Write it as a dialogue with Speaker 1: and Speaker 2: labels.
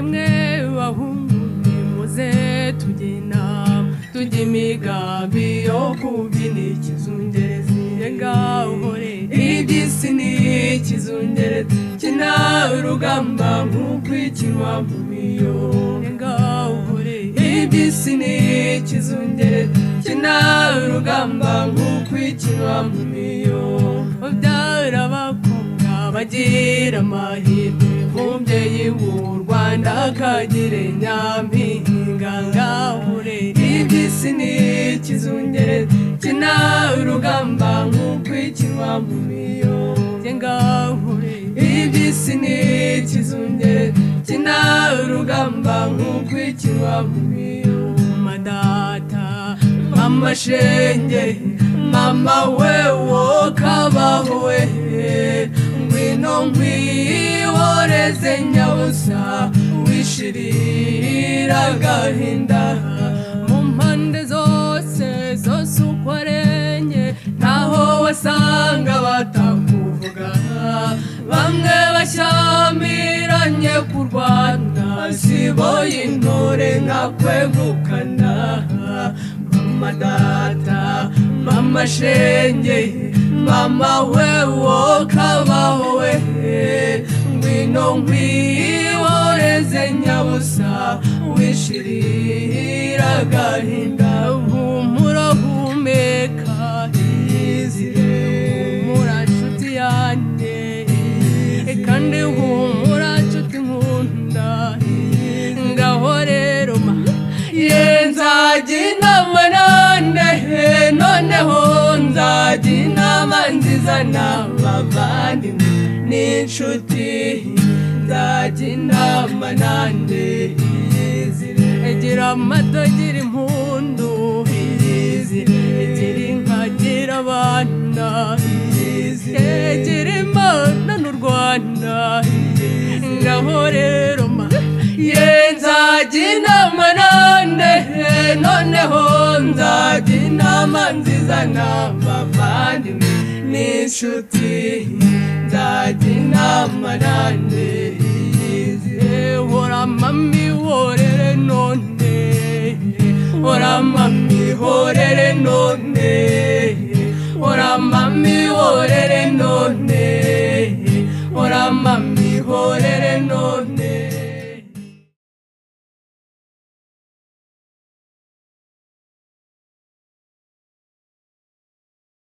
Speaker 1: emwe bahungu nimuze tujye imigambi yo kubyina ikizungerezi ngahore iby'isi ni ikizungerezi kina urugamba nk'ukwikinwa mu miyo ngahore iby'isi ni ikizungerezi kina urugamba nk'ukwikinwa mu miyo ubyara abakobwa bagira amahirwe umubyeyi w'u Rwanda akagire nyampinga ngahore iby'isi ni ikizungerezi kina urugamba nk'ukwikinwa mu miyo ngahore iby'isi ni ikizungerezi kina urugamba nk'ukwikinwa mu miyo madata mama shenge mama wewo kabaho we ngwino nkwihoreze nyabusa wishirira agahinda mu mpande zose uko arenye ntaho wasanga batakuvuga bamwe bashyamiranye kurwana siboye intore nkakwegukana mama data mama shenge mama wewo kabaho we ngwino nkwihoreze nyabusa wishirira agahinda humura humeka iyizire humura nshuti yanjye kandi humura nshuti nkunda ngaho rero ma nzajya inama nande noneho nzajya inama nziza n'abavandimwe n'inshuti nzajya inama nande iyizire gira amato gira impundu iyizire gira inka gira abana iyizire gira imana n'u Rwanda ngaho rero ma nzajya inama nande noneho nzajya inama nziza n'abavandimwe n'inshuti nzajya inama nande iyizire hora mami horere none hora mami horere none hora mami